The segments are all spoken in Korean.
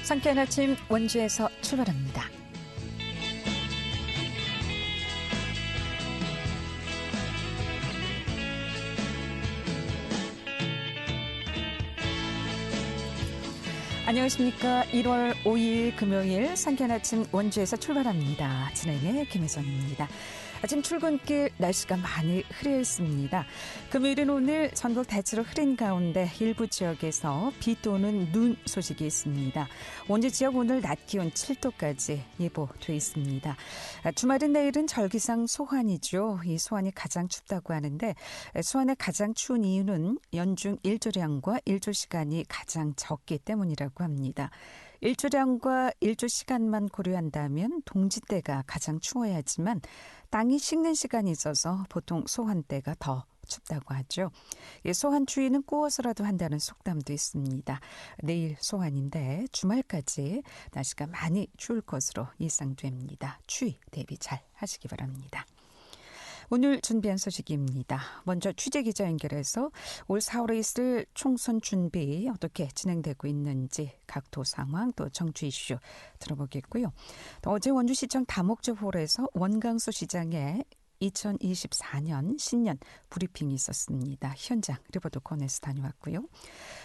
상쾌한 아침 원주에서 출발합니다. 안녕하십니까. 1월 5일 금요일 상쾌한 아침 원주에서 출발합니다. 진행의 김혜선입니다. 아침 출근길 날씨가 많이 흐려 있습니다. 금요일은 오늘 전국 대체로 흐린 가운데 일부 지역에서 비 또는 눈 소식이 있습니다. 원주 지역 오늘 낮 기온 7도까지 예보돼 있습니다. 주말인 내일은 절기상 소환이죠. 이 소환이 가장 춥다고 하는데 소환의 가장 추운 이유는 연중 일조량과 일조 시간이 가장 적기 때문이라고 합니다. 일조량과 일조 시간만 고려한다면 동지 때가 가장 추워야 하지만 땅이 식는 시간이 있어서 보통 소환 때가 더 춥다고 하죠. 소환 추위는 구워서라도 한다는 속담도 있습니다. 내일 소환인데 주말까지 날씨가 많이 추울 것으로 예상됩니다. 추위 대비 잘 하시기 바랍니다. 오늘 준비한 소식입니다. 먼저 취재기자 연결해서 올 4월에 있을 총선 준비 어떻게 진행되고 있는지 각도 상황 또 정치 이슈 들어보겠고요. 또 어제 원주시청 다목적홀에서 원강수 시장의 2024년 신년 브리핑이 있었습니다. 현장 리포터 권에서 다녀왔고요.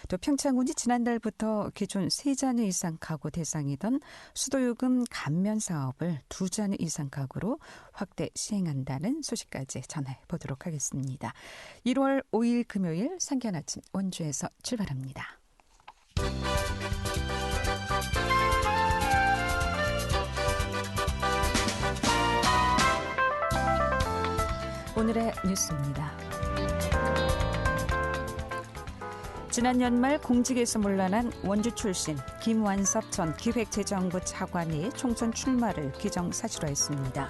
또 평창군이 지난달부터 기존 3자녀 이상 가구 대상이던 수도요금 감면 사업을 2자녀 이상 가구로 확대 시행한다는 소식까지 전해보도록 하겠습니다. 1월 5일 금요일 상쾌한 아침 원주에서 출발합니다. 오늘의 뉴스입니다. 지난 연말 공직에서 물러난 원주 출신 김완섭 전 기획재정부 차관이 총선 출마를 기정사실화했습니다.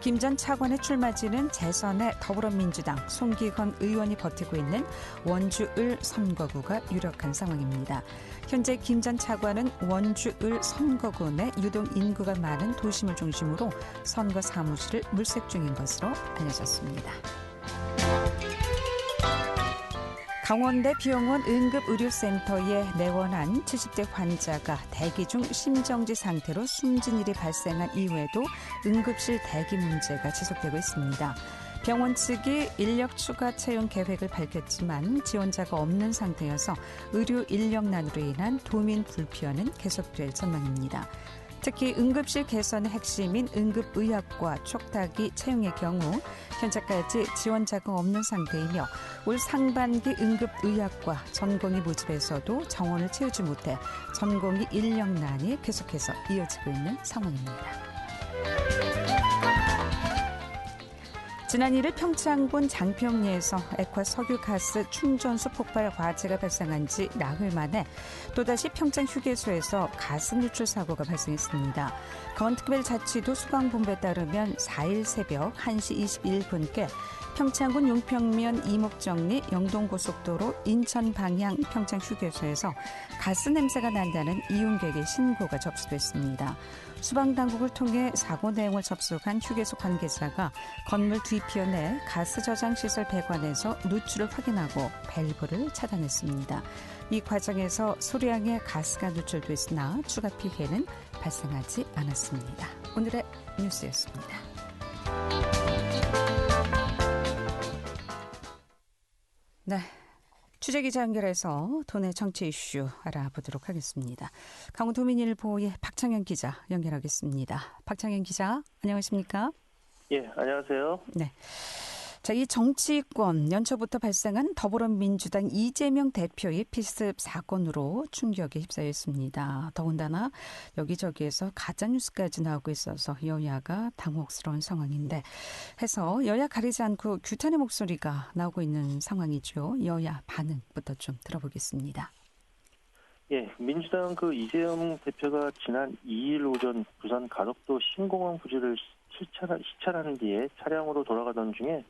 김 전 차관의 출마지는 재선의 더불어민주당 송기헌 의원이 버티고 있는 원주을 선거구가 유력한 상황입니다. 현재 김 전 차관은 원주을 선거구 내 유동 인구가 많은 도심을 중심으로 선거 사무실을 물색 중인 것으로 알려졌습니다. 강원대 비용원 응급의료센터에 내원한 70대 환자가 대기 중 심정지 상태로 숨진 일이 발생한 이후에도 응급실 대기 문제가 지속되고 있습니다. 병원 측이 인력 추가 채용 계획을 밝혔지만 지원자가 없는 상태여서 의료 인력난으로 인한 도민 불편은 계속될 전망입니다. 특히 응급실 개선의 핵심인 응급의학과 촉탁이 채용의 경우 현재까지 지원자가 없는 상태이며 올 상반기 응급의학과 전공의 모집에서도 정원을 채우지 못해 전공의 인력난이 계속해서 이어지고 있는 상황입니다. 지난 1일 평창군 장평리에서 액화 석유가스 충전소 폭발 화재가 발생한 지 나흘 만에 또다시 평창 휴게소에서 가스 누출 사고가 발생했습니다. 강원특별자치도 소방본부에 따르면 4일 새벽 1시 21분께 평창군 용평면 이목정리 영동고속도로 인천 방향 평창 휴게소에서 가스 냄새가 난다는 이용객의 신고가 접수됐습니다. 소방당국을 통해 사고 내용을 접수한 휴게소 관계자가 건물 뒤편에 가스 저장시설 배관에서 누출을 확인하고 밸브를 차단했습니다. 이 과정에서 소량의 가스가 누출됐으나 추가 피해는 발생하지 않았습니다. 오늘의 뉴스였습니다. 네. 취재기자 연결해서 도내 정치 이슈 알아보도록 하겠습니다. 강원도민일보의 박창현 기자 연결하겠습니다. 박창현 기자, 안녕하십니까? 예, 안녕하세요. 네. 자, 이 정치권 연초부터 발생한 더불어민주당 이재명 대표의 필습 사건으로 충격에 휩싸였습니다. 더군다나 여기저기에서 가짜뉴스까지 나오고 있어서 여야가 당혹스러운 상황인데 해서 여야 가리지 않고 규탄의 목소리가 나오고 있는 상황이죠. 여야 반응부터 좀 들어보겠습니다. 예, 민주당 이재명 대표가 지난 2일 오전 부산 가덕도 신공항 부지를 시찰하는 뒤에 차량으로 돌아가던 중에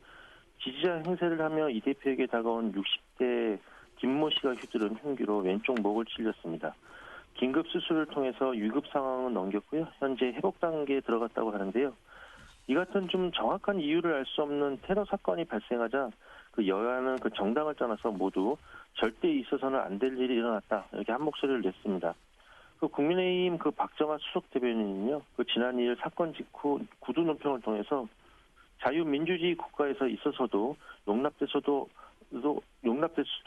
지지자 행세를 하며 이 대표에게 다가온 60대 김모 씨가 휘두른 흉기로 왼쪽 목을 찔렸습니다. 긴급 수술을 통해서 위급 상황은 넘겼고요. 현재 회복 단계에 들어갔다고 하는데요. 이 같은 좀 정확한 이유를 알 수 없는 테러 사건이 발생하자 여야는 정당을 떠나서 모두 절대 있어서는 안 될 일이 일어났다. 이렇게 한 목소리를 냈습니다. 그 국민의힘 그 박정아 수석 대변인은요, 그 지난 2일 사건 직후 구두 논평을 통해서 자유민주주의 국가에서 있어서도 용납될 수도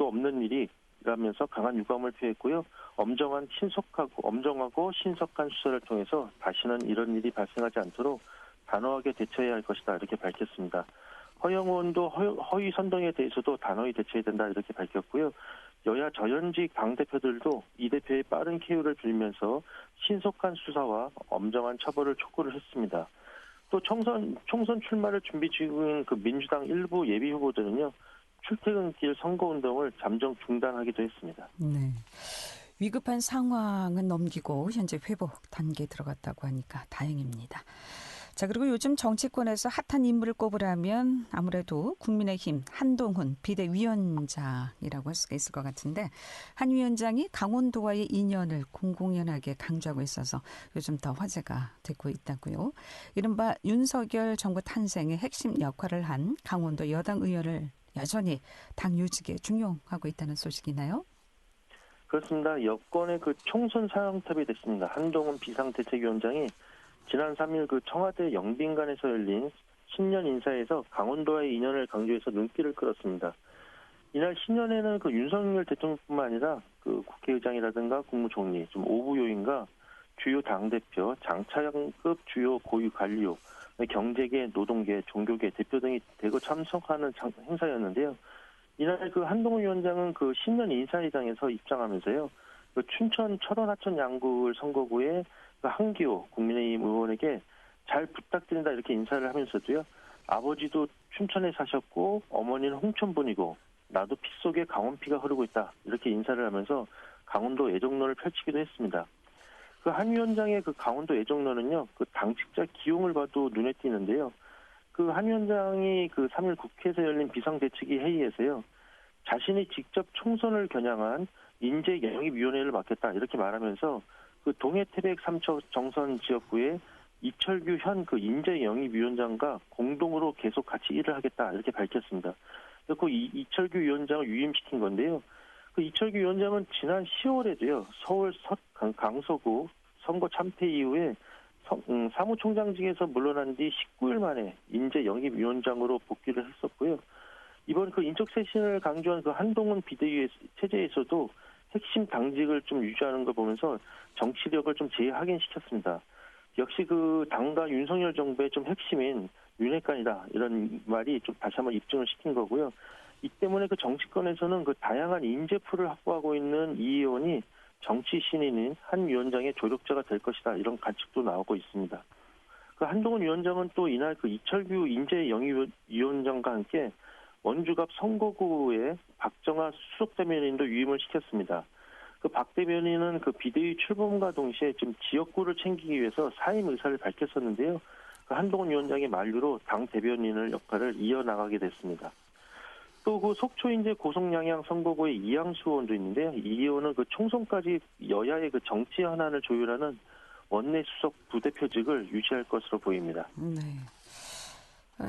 없는 일이라면서 강한 유감을 표했고요. 엄정하고 신속한 수사를 통해서 다시는 이런 일이 발생하지 않도록 단호하게 대처해야 할 것이다 이렇게 밝혔습니다. 허영 의원도 허위 선동에 대해서도 단호히 대처해야 된다 이렇게 밝혔고요. 여야 전현직 당대표들도 이 대표의 빠른 쾌유를 빌면서 신속한 수사와 엄정한 처벌을 촉구를 했습니다. 또 총선 출마를 준비 중인 그 민주당 일부 예비 후보들은요, 출퇴근길 선거운동을 잠정 중단하기도 했습니다. 네. 위급한 상황은 넘기고 현재 회복 단계에 들어갔다고 하니까 다행입니다. 자, 그리고 요즘 정치권에서 핫한 인물을 꼽으라면 아무래도 국민의힘 한동훈 비대위원장이라고 할 수가 있을 것 같은데, 한 위원장이 강원도와의 인연을 공공연하게 강조하고 있어서 요즘 더 화제가 되고 있다고요. 이른바 윤석열 정부 탄생의 핵심 역할을 한 강원도 여당 의원을 여전히 당 요직에 중용하고 있다는 소식이나요? 그렇습니다. 여권의 그 총선 사령탑이 됐습니다. 한동훈 비상대책위원장이 지난 3일 그 청와대 영빈관에서 열린 신년 인사에서 강원도와의 인연을 강조해서 눈길을 끌었습니다. 이날 신년에는 그 윤석열 대통령뿐만 아니라 그 국회의장이라든가 국무총리, 좀 오부 요인과 주요 당대표, 장차관급 주요 고위 관료, 경제계, 노동계, 종교계 대표 등이 대거 참석하는 행사였는데요. 이날 그 한동훈 위원장은 그 신년 인사회장에서 입장하면서요, 그 춘천 철원 하천 양구을 선거구에 그 한기호 국민의힘 의원에게 잘 부탁드린다 이렇게 인사를 하면서도요, 아버지도 춘천에 사셨고 어머니는 홍천분이고 나도 피 속에 강원피가 흐르고 있다 이렇게 인사를 하면서 강원도 애정론을 펼치기도 했습니다. 그 한 위원장의 그 강원도 애정론은요, 그 당직자 기용을 봐도 눈에 띄는데요. 그 한 위원장이 그 3일 국회에서 열린 비상대책위 회의에서요, 자신이 직접 총선을 겨냥한 인재영입위원회를 맡겠다 이렇게 말하면서 그 동해 태백 3초 정선 지역구에 이철규 현 그 인재영입위원장과 공동으로 계속 같이 일을 하겠다 이렇게 밝혔습니다. 그리고 이철규 위원장을 유임시킨 건데요. 그 이철규 위원장은 지난 10월에도요 서울 강서구 선거 참패 이후에 사무총장직에서 물러난 뒤 19일 만에 인재영입위원장으로 복귀를 했었고요. 이번 그 인적 쇄신을 강조한 그 한동훈 비대위 체제에서도 핵심 당직을 좀 유지하는 걸 보면서 정치력을 좀 재확인시켰습니다. 역시 그 당과 윤석열 정부의 좀 핵심인 윤핵관이다 이런 말이 좀 다시 한번 입증을 시킨 거고요. 이 때문에 그 정치권에서는 그 다양한 인재풀을 확보하고 있는 이 의원이 정치 신인인 한 위원장의 조력자가 될 것이다 이런 관측도 나오고 있습니다. 그 한동훈 위원장은 또 이날 그 이철규 인재영입위원장과 함께 원주갑 선거구에 박정아 수석 대변인도 유임을 시켰습니다. 그 박 대변인은 그 비대위 출범과 동시에 좀 지역구를 챙기기 위해서 사임 의사를 밝혔었는데요. 그 한동훈 위원장의 만류로 당 대변인을 역할을 이어나가게 됐습니다. 또 그 속초 인제 고성양양 선거구의 이양수 의원도 있는데요. 이 의원은 그 총선까지 여야의 그 정치 현안을 조율하는 원내 수석 부대표직을 유지할 것으로 보입니다. 네.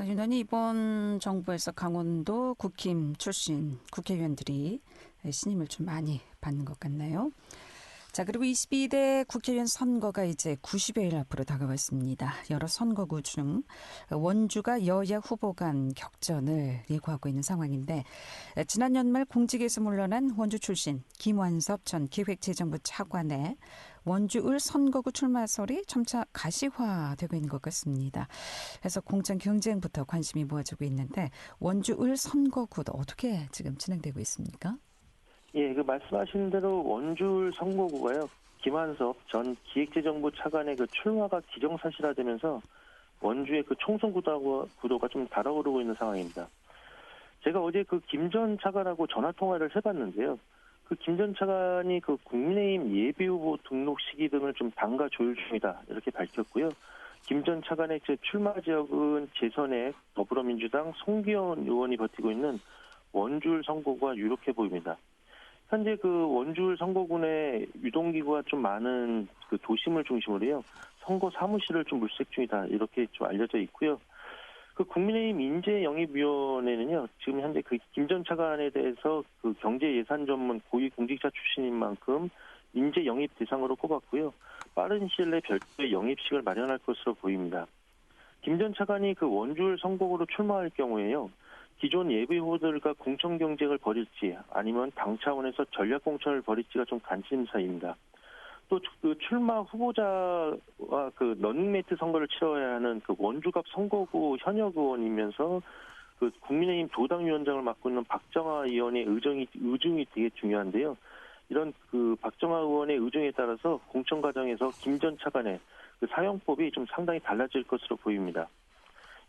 유난히 이번 정부에서 강원도 국힘 출신 국회의원들이 신임을 좀 많이 받는 것 같나요? 자, 그리고 22대 국회의원 선거가 이제 90여일 앞으로 다가와 있습니다. 여러 선거구 중 원주가 여야 후보 간 격전을 예고하고 있는 상황인데, 지난 연말 공직에서 물러난 원주 출신 김완섭 전 기획재정부 차관의 원주을 선거구 출마설이 점차 가시화되고 있는 것 같습니다. 그래서 공천 경쟁부터 관심이 모아지고 있는데, 원주을 선거구도 어떻게 지금 진행되고 있습니까? 예, 그 말씀하신 대로 원주을 선거구가요, 김한섭 전 기획재정부 차관의 그 출마가 기정사실화되면서 원주의 그 총선 구도가 좀 달아오르고 있는 상황입니다. 제가 어제 그 김 전 차관하고 전화 통화를 해봤는데요. 그 김 전 차관이 그 국민의힘 예비후보 등록 시기 등을 좀 당과 조율 중이다 이렇게 밝혔고요. 김 전 차관의 출마 지역은 재선의 더불어민주당 송기현 의원이 버티고 있는 원주을 선거구가 유력해 보입니다. 현재 그 원주을 선거군의 유동기구가 좀 많은 그 도심을 중심으로요, 선거 사무실을 좀 물색 중이다 이렇게 좀 알려져 있고요. 그 국민의힘 인재영입위원회는요, 지금 현재 그 김 전 차관에 대해서 그 경제예산 전문 고위공직자 출신인 만큼 인재 영입 대상으로 꼽았고요. 빠른 시일 내 별도의 영입식을 마련할 것으로 보입니다. 김 전 차관이 그 원주을 선거구로 출마할 경우에요. 기존 예비 후보들과 공천 경쟁을 벌일지 아니면 당 차원에서 전략 공천을 벌일지가 좀 관심사입니다. 또 그 출마 후보자와 그 러닝메이트 선거를 치러야 하는 그 원주갑 선거구 현역 의원이면서 그 국민의힘 도당위원장을 맡고 있는 박정아 의원의 의중이 되게 중요한데요. 이런 그 박정아 의원의 의중에 따라서 공천 과정에서 김 전 차관의 그 사용법이 좀 상당히 달라질 것으로 보입니다.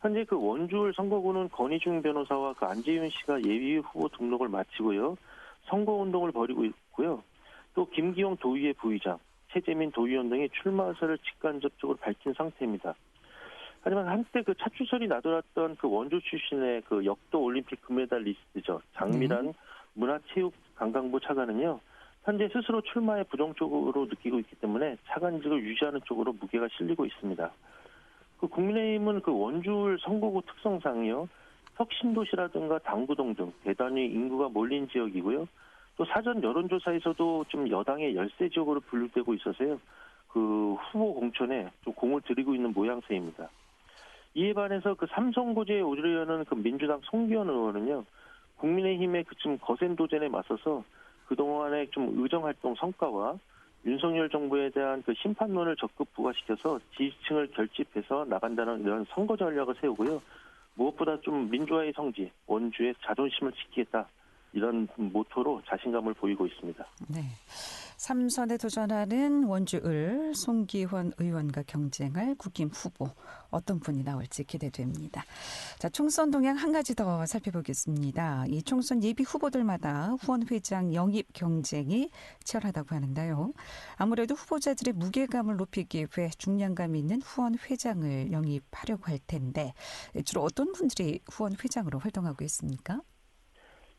현재 그 원주을 선거구는 건희중 변호사와 그 안재윤 씨가 예비 후보 등록을 마치고요. 선거 운동을 벌이고 있고요. 또 김기용 도의회 부의장, 최재민 도의원 등이 출마 의사를 직간접적으로 밝힌 상태입니다. 하지만 한때 그 차출설이 나돌았던 그 원주 출신의 그 역도 올림픽 금메달리스트죠. 장미란 문화체육관광부 차관은요. 현재 스스로 출마에 부정적으로 느끼고 있기 때문에 차관직을 유지하는 쪽으로 무게가 실리고 있습니다. 그 국민의힘은 그 원주을 선거구 특성상이요. 혁신도시라든가 당구동 등 대단히 인구가 몰린 지역이고요. 또 사전 여론조사에서도 좀 여당의 열세 지역으로 분류되고 있어서요. 그 후보 공천에 좀 공을 들이고 있는 모양새입니다. 이에 반해서 그 삼성고제에 오르려는 그 민주당 송기현 의원은요. 국민의힘의 그 좀 거센 도전에 맞서서 그동안의 좀 의정활동 성과와 윤석열 정부에 대한 그 심판론을 적극 부각시켜서 지지층을 결집해서 나간다는 이런 선거 전략을 세우고요. 무엇보다 좀 민주화의 성지, 원주의 자존심을 지키겠다. 이런 모토로 자신감을 보이고 있습니다. 네. 3선에 도전하는 원주을 송기환 의원과 경쟁할 국힘 후보 어떤 분이 나올지 기대됩니다. 자, 총선 동향 한 가지 더 살펴보겠습니다. 이 총선 예비 후보들마다 후원회장 영입 경쟁이 치열하다고 하는데요. 아무래도 후보자들의 무게감을 높이기 위해 중량감 있는 후원회장을 영입하려고 할 텐데 주로 어떤 분들이 후원회장으로 활동하고 있습니까?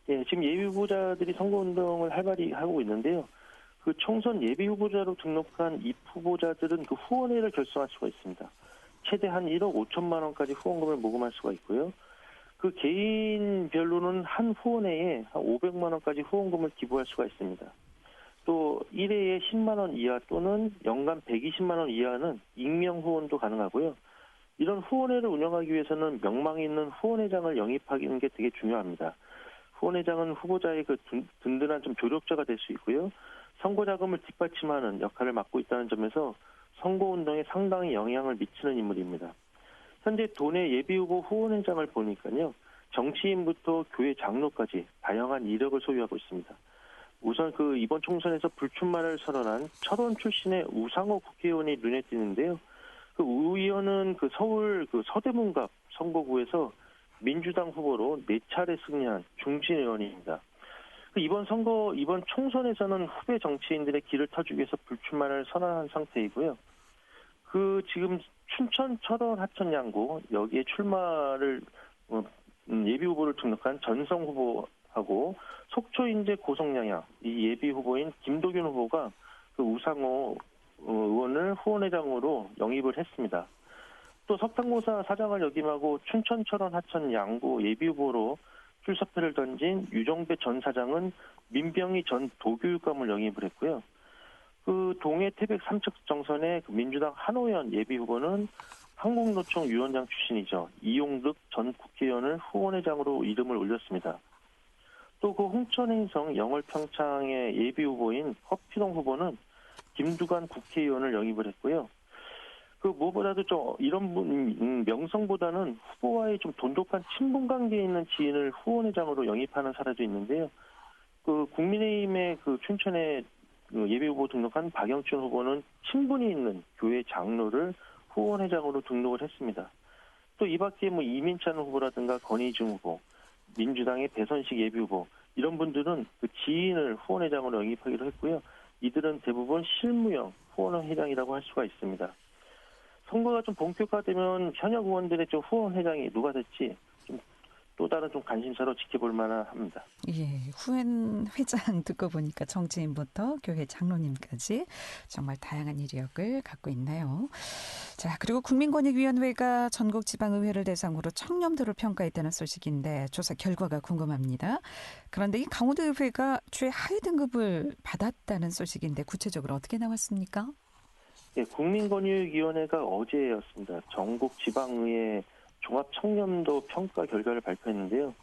예, 지금 예비 후보자들이 선거운동을 활발히 하고 있는데요. 그 총선 예비 후보자로 등록한 입 후보자들은 그 후원회를 결성할 수가 있습니다. 최대 한 1억 5천만 원까지 후원금을 모금할 수가 있고요. 그 개인별로는 한 후원회에 한 500만 원까지 후원금을 기부할 수가 있습니다. 또 1회에 10만 원 이하 또는 연간 120만 원 이하는 익명 후원도 가능하고요. 이런 후원회를 운영하기 위해서는 명망 있는 후원회장을 영입하는 게 되게 중요합니다. 후원회장은 후보자의 그 든든한 좀 조력자가 될 수 있고요. 선거 자금을 뒷받침하는 역할을 맡고 있다는 점에서 선거운동에 상당히 영향을 미치는 인물입니다. 현재 도내 예비후보 후원회장을 보니까요. 정치인부터 교회 장로까지 다양한 이력을 소유하고 있습니다. 우선 그 이번 총선에서 불출마를 선언한 철원 출신의 우상호 국회의원이 눈에 띄는데요. 그 우 의원은 그 서울 그 서대문갑 선거구에서 민주당 후보로 4차례 승리한 중진 의원입니다. 이번 총선에서는 후배 정치인들의 길을 터주기 위해서 불출마를 선언한 상태이고요. 그 지금 춘천, 철원, 하천 양구 여기에 출마를 예비 후보를 등록한 전성 후보하고 속초, 인제, 고성, 양양 이 예비 후보인 김도균 후보가 그 우상호 의원을 후원회장으로 영입을 했습니다. 또 석탄공사 사장을 역임하고 춘천, 철원, 하천 양구 예비 후보로 출사표를 던진 유정배 전 사장은 민병희 전 도교육감을 영입을 했고요. 그 동해 태백 삼척 정선의 그 민주당 한호연 예비 후보는 한국노총 위원장 출신이죠. 이용득 전 국회의원을 후원회장으로 이름을 올렸습니다. 또 그 홍천 행성 영월평창의 예비 후보인 허피동 후보는 김두관 국회의원을 영입을 했고요. 그 무엇보다도 좀 이런 분 명성보다는 후보와의 좀 돈독한 친분 관계에 있는 지인을 후원회장으로 영입하는 사례도 있는데요. 그 국민의힘의 그 춘천에 그 예비 후보 등록한 박영춘 후보는 친분이 있는 교회 장로를 후원회장으로 등록을 했습니다. 또 이 밖에 뭐 이민찬 후보라든가 건희중 후보, 민주당의 배선식 예비 후보 이런 분들은 그 지인을 후원회장으로 영입하기로 했고요. 이들은 대부분 실무형 후원회장이라고 할 수가 있습니다. 선거가 좀 본격화되면 현역 의원들의 좀 후원회장이 누가 될지 좀 또 다른 좀 관심사로 지켜볼 만합니다. 예, 후엔 회장 듣고 보니까 정치인부터 교회 장로님까지 정말 다양한 이력을 갖고 있나요? 자, 그리고 국민권익위원회가 전국 지방의회를 대상으로 청렴도를 평가했다는 소식인데 조사 결과가 궁금합니다. 그런데 이 강원도의회가 최하위 등급을 받았다는 소식인데 구체적으로 어떻게 나왔습니까? 예, 국민권익위원회가 어제였습니다. 전국 지방의회 종합청렴도 평가 결과를 발표했는데요.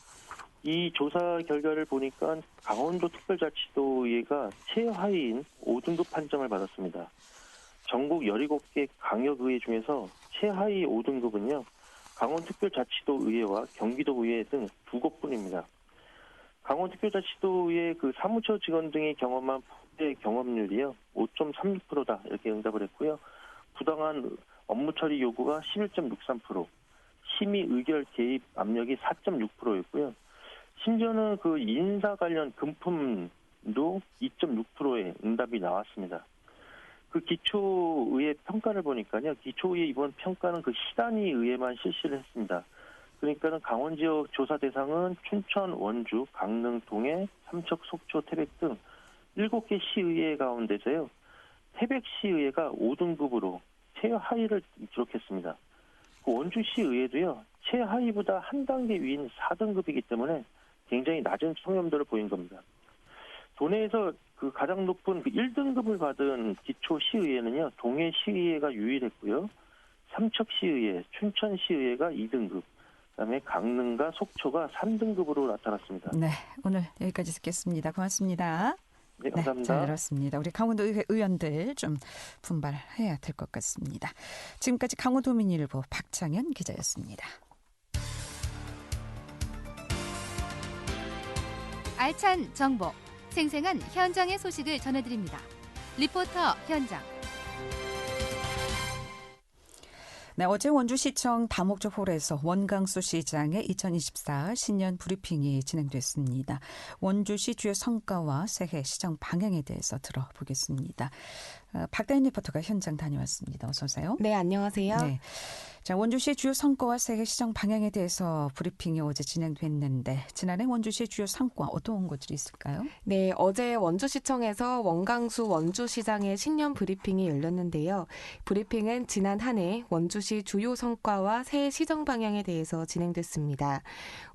이 조사 결과를 보니까 강원도 특별자치도의회가 최하위인 5등급 판정을 받았습니다. 전국 17개 강역의회 중에서 최하위 5등급은요. 강원특별자치도의회와 경기도의회 등 2곳뿐입니다. 강원특별자치도의회 그 사무처 직원 등이 경험한 부대 경험률이요. 5.36%다 이렇게 응답을 했고요. 부당한 업무 처리 요구가 11.63%, 심의 의결 개입 압력이 4.6%였고요. 심지어는 그 인사 관련 금품도 2.6%의 응답이 나왔습니다. 그 기초의회 평가를 보니까요. 기초의회 이번 평가는 그 시단위 의회만 실시를 했습니다. 그러니까는 강원 지역 조사 대상은 춘천, 원주, 강릉, 동해, 삼척, 속초, 태백 등 7개 시의회 가운데서요. 태백 시의회가 5등급으로 최하위를 기록했습니다. 그 원주시 의회도요. 최하위보다 한 단계 위인 4등급이기 때문에 굉장히 낮은 청렴도를 보인 겁니다. 도내에서 그 가장 높은 그 1등급을 받은 기초시의회는요. 동해시의회가 유일했고요. 삼척시의회, 춘천시의회가 2등급, 그다음에 강릉과 속초가 3등급으로 나타났습니다. 네, 오늘 여기까지 듣겠습니다. 고맙습니다. 네, 감사합니다. 잘 들었습니다. 우리 강원도 의회 의원들 좀 분발해야 될 것 같습니다. 지금까지 강원도민일보 박창현 기자였습니다. 알찬 정보, 생생한 현장의 소식을 전해드립니다. 리포터 현장. 네, 어제 원주시청 다목적 홀에서 원강수 시장의 2024 신년 브리핑이 진행됐습니다. 원주시 주요 성과와 새해 시정 방향에 대해서 들어보겠습니다. 박다인 리포터가 현장 다녀왔습니다. 어서 오세요. 네, 안녕하세요. 네. 자, 원주시의 주요 성과와 새해 시정 방향에 대해서 브리핑이 어제 진행됐는데 지난해 원주시의 주요 성과 어떤 것들이 있을까요? 네, 어제 원주시청에서 원강수 원주시장의 신년 브리핑이 열렸는데요. 브리핑은 지난 한 해 원주시 주요 성과와 새해 시정 방향에 대해서 진행됐습니다.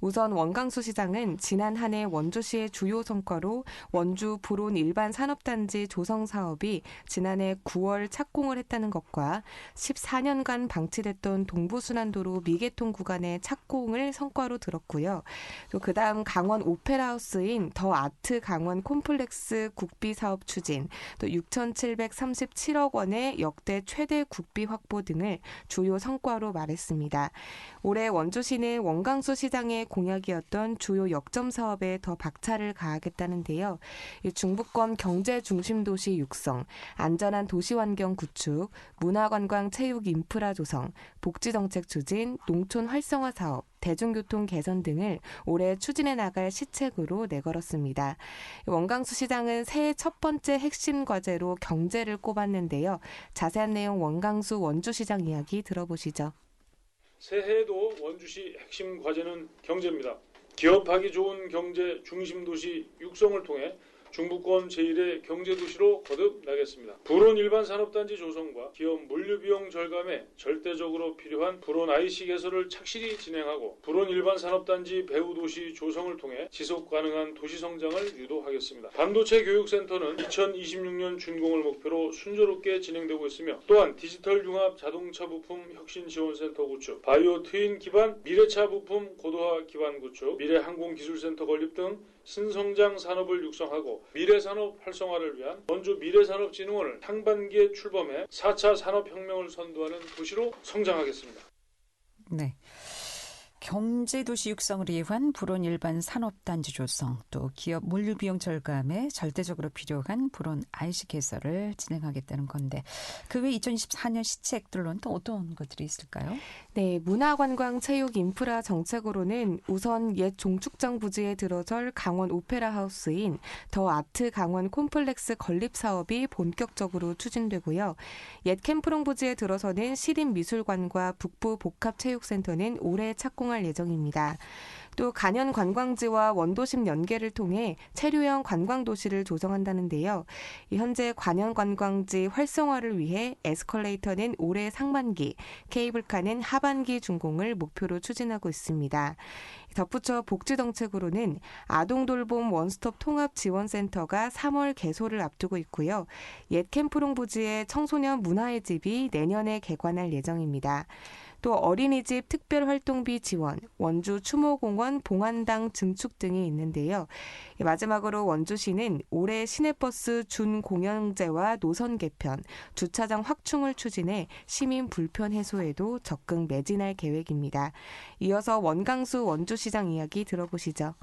우선 원강수 시장은 지난 한 해 원주시의 주요 성과로 원주 불온 일반 산업단지 조성 사업이 지난해 9월 착공을 했다는 것과 14년간 방치됐던 동부순환도로 미개통 구간의 착공을 성과로 들었고요. 또 그다음 강원 오페라하우스인 더 아트 강원 콤플렉스 국비 사업 추진, 또 6,737억 원의 역대 최대 국비 확보 등을 주요 성과로 말했습니다. 올해 원주시는 원강수 시장의 공약이었던 주요 역점 사업에 더 박차를 가하겠다는데요. 중부권 경제 중심 도시 육성, 안전한 도시환경 구축, 문화관광 체육 인프라 조성, 복지정책 추진, 농촌 활성화 사업, 대중교통 개선 등을 올해 추진해 나갈 시책으로 내걸었습니다. 원강수 시장은 새해 첫 번째 핵심 과제로 경제를 꼽았는데요. 자세한 내용 원강수 원주시장 이야기 들어보시죠. 새해에도 원주시 핵심 과제는 경제입니다. 기업하기 좋은 경제 중심 도시 육성을 통해 중부권 제1의 경제도시로 거듭나겠습니다. 불온 일반 산업단지 조성과 기업 물류비용 절감에 절대적으로 필요한 불온 IC 개설을 착실히 진행하고 불온 일반 산업단지 배후도시 조성을 통해 지속가능한 도시성장을 유도하겠습니다. 반도체 교육센터는 2026년 준공을 목표로 순조롭게 진행되고 있으며 또한 디지털 융합 자동차 부품 혁신지원센터 구축, 바이오 트윈 기반 미래차 부품 고도화 기반 구축, 미래항공기술센터 건립 등 신성장 산업을 육성하고 미래산업 활성화를 위한 원주 미래산업진흥원을 상반기에 출범해 4차 산업혁명을 선도하는 도시로 성장하겠습니다. 네. 경제도시 육성을 위한 불온 일반 산업단지 조성, 또 기업 물류비용 절감에 절대적으로 필요한 불온 IC 개설을 진행하겠다는 건데 그 외 2024년 시책들로는 또 어떤 것들이 있을까요? 네, 문화관광 체육 인프라 정책으로는 우선 옛 종축장 부지에 들어설 강원 오페라 하우스인 더 아트 강원 콤플렉스 건립 사업이 본격적으로 추진되고요. 옛 캠프롱 부지에 들어서는 시립미술관과 북부 복합체육센터는 올해 착공할 예정입니다. 또 간현 관광지와 원도심 연계를 통해 체류형 관광도시를 조성한다는데요. 현재 간현 관광지 활성화를 위해 에스컬레이터는 올해 상반기, 케이블카는 하반기 준공을 목표로 추진하고 있습니다. 덧붙여 복지정책으로는 아동돌봄 원스톱 통합지원센터가 3월 개소를 앞두고 있고요. 옛 캠프롱 부지의 청소년 문화의 집이 내년에 개관할 예정입니다. 또 어린이집 특별활동비 지원, 원주 추모공원 봉안당 증축 등이 있는데요. 마지막으로 원주시는 올해 시내버스 준공영제와 노선 개편, 주차장 확충을 추진해 시민 불편 해소에도 적극 매진할 계획입니다. 이어서 원강수 원주시장 이야기 들어보시죠.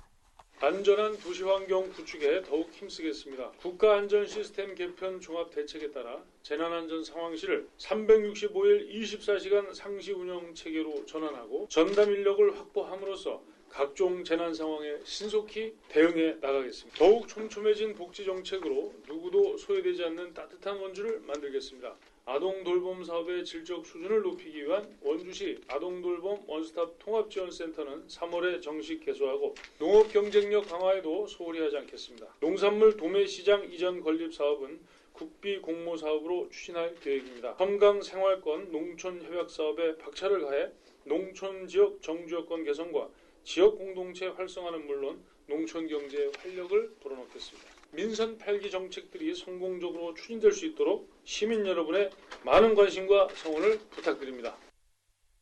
안전한 도시환경 구축에 더욱 힘쓰겠습니다. 국가안전시스템 개편 종합대책에 따라 재난안전 상황실을 365일 24시간 상시 운영 체계로 전환하고 전담 인력을 확보함으로써 각종 재난 상황에 신속히 대응해 나가겠습니다. 더욱 촘촘해진 복지정책으로 누구도 소외되지 않는 따뜻한 원주를 만들겠습니다. 아동돌봄 사업의 질적 수준을 높이기 위한 원주시 아동돌봄 원스톱 통합지원센터는 3월에 정식 개소하고 농업 경쟁력 강화에도 소홀히 하지 않겠습니다. 농산물 도매시장 이전 건립 사업은 국비 공모 사업으로 추진할 계획입니다. 섬강 생활권 농촌 협약 사업에 박차를 가해 농촌 지역 정주여건 개선과 지역 공동체 활성화는 물론 농촌 경제에 활력을 불어넣겠습니다. 민선 8기 정책들이 성공적으로 추진될 수 있도록 시민 여러분의 많은 관심과 성원을 부탁드립니다.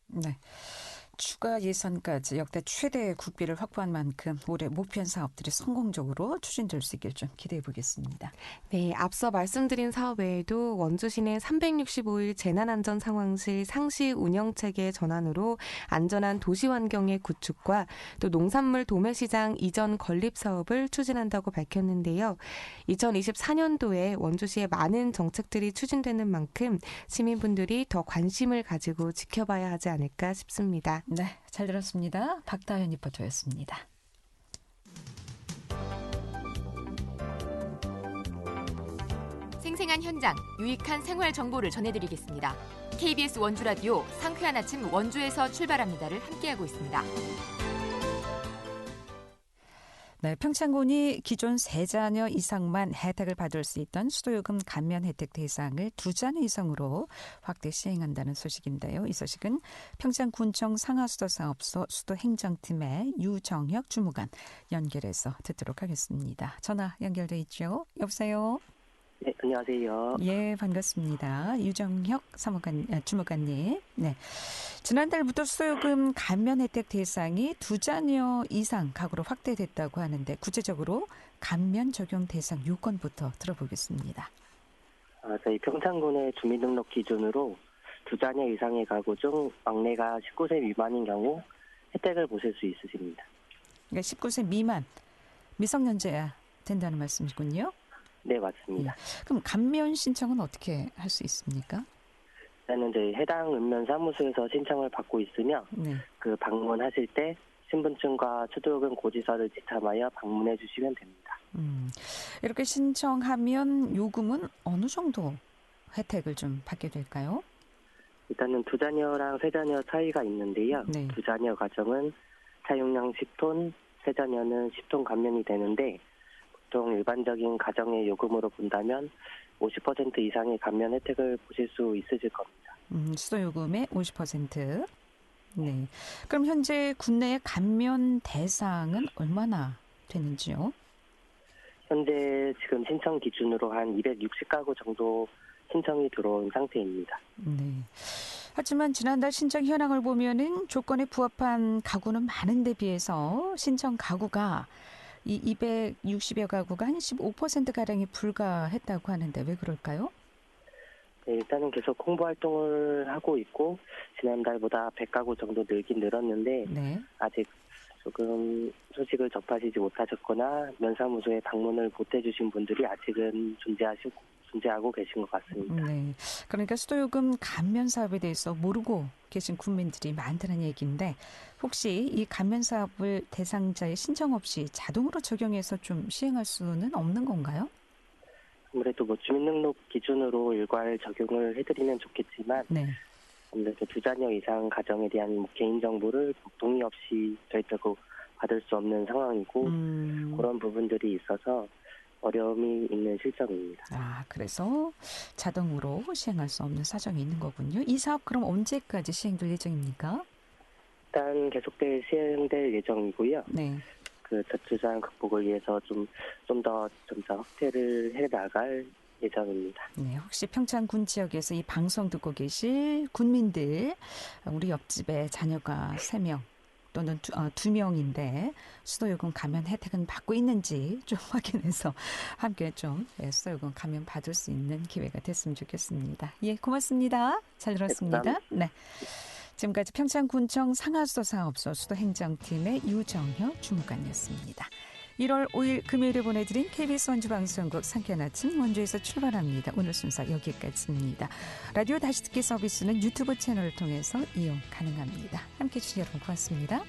네. 추가 예산까지 역대 최대의 국비를 확보한 만큼 올해 목표한 사업들이 성공적으로 추진될 수 있길 좀 기대해 보겠습니다. 네, 앞서 말씀드린 사업 외에도 원주시는 365일 재난안전 상황실 상시 운영체계 전환으로 안전한 도시 환경의 구축과 또 농산물 도매시장 이전 건립 사업을 추진한다고 밝혔는데요. 2024년도에 원주시에 많은 정책들이 추진되는 만큼 시민분들이 더 관심을 가지고 지켜봐야 하지 않을까 싶습니다. 네, 잘 들었습니다. 박다현 리포터였습니다. 생생한 현장, 유익한 생활 정보를 전해드리겠습니다. KBS 원주라디오 상쾌한 아침 원주에서 출발합니다를 함께하고 있습니다. 네, 평창군이 기존 3자녀 이상만 혜택을 받을 수 있던 수도요금 감면 혜택 대상을 2자녀 이상으로 확대 시행한다는 소식인데요. 이 소식은 평창군청 상하수도사업소 수도행정팀의 유정혁 주무관 연결해서 듣도록 하겠습니다. 전화 연결돼 있죠? 여보세요? 네, 안녕하세요. 예, 반갑습니다. 유정혁 주무관님. 네. 지난달부터 수도요금 감면 혜택 대상이 2자녀 이상 가구로 확대됐다고 하는데 구체적으로 감면 적용 대상 요건부터 들어보겠습니다. 저희 평창군의 주민등록 기준으로 2자녀 이상의 가구 중 막내가 19세 미만인 경우 혜택을 보실 수 있으십니다. 그러니까 19세 미만 미성년자야 된다는 말씀이군요. 네, 맞습니다. 그럼 감면 신청은 어떻게 할 수 있습니까? 일단은 저희 해당 읍면 사무소에서 신청을 받고 있으며 네. 그 방문하실 때 신분증과 수도요금 고지서를 지참하여 방문해 주시면 됩니다. 이렇게 신청하면 요금은 어느 정도 혜택을 좀 받게 될까요? 일단은 2자녀랑 3자녀 차이가 있는데요. 네. 2자녀 가정은 사용량 10톤, 3자녀는 10톤 감면이 되는데 보통 일반적인 가정의 요금으로 본다면 50% 이상의 감면 혜택을 보실 수 있으실 겁니다. 수도요금의 50%. 네. 그럼 현재 국내의 감면 대상은 얼마나 되는지요? 현재 지금 신청 기준으로 한 260가구 정도 신청이 들어온 상태입니다. 네. 하지만 지난달 신청 현황을 보면은 조건에 부합한 가구는 많은데 비해서 신청 가구가 이 260여 가구가 한 15%가량이 불과했다고 하는데 왜 그럴까요? 네, 일단은 계속 홍보 활동을 하고 있고 지난달보다 100가구 정도 늘긴 늘었는데 네. 아직 조금 소식을 접하시지 못하셨거나 면사무소에 방문을 못 해주신 분들이 아직은 존재하고 계신 것 같습니다. 네. 그러니까 수도요금 감면 사업에 대해서 모르고 계신 국민들이 많다는 얘기인데 혹시 이 감면 사업을 대상자의 신청 없이 자동으로 적용해서 좀 시행할 수는 없는 건가요? 아무래도 주민등록 기준으로 일괄 적용을 해드리면 좋겠지만 네. 아무래도 2자녀 이상 가정에 대한 개인정보를 동의 없이 저희들고 받을 수 없는 상황이고 그런 부분들이 있어서 어려움이 있는 실정입니다. 그래서 자동으로 시행할 수 없는 사정이 있는 거군요. 이 사업 그럼 언제까지 시행될 예정입니까? 일단 계속될 시행될 예정이고요. 네. 그 저출산 극복을 위해서 좀 더 점차 확대를 해 나갈 예정입니다. 네, 혹시 평창군 지역에서 이 방송 듣고 계실 군민들, 우리 옆집에 자녀가 3명 또는 2명인데 수도요금 감면 혜택은 받고 있는지 좀 확인해서 함께 좀 수도요금 감면 받을 수 있는 기회가 됐으면 좋겠습니다. 예, 고맙습니다. 잘 들었습니다. 네. 지금까지 평창군청 상하수도 사업소 수도행정팀의 유정효 주무관이었습니다. 1월 5일 금요일에 보내드린 KBS 원주방송국 상쾌한 아침 원주에서 출발합니다. 오늘 순서 여기까지입니다. 라디오 다시 듣기 서비스는 유튜브 채널을 통해서 이용 가능합니다. 함께해 주신 여러분 고맙습니다.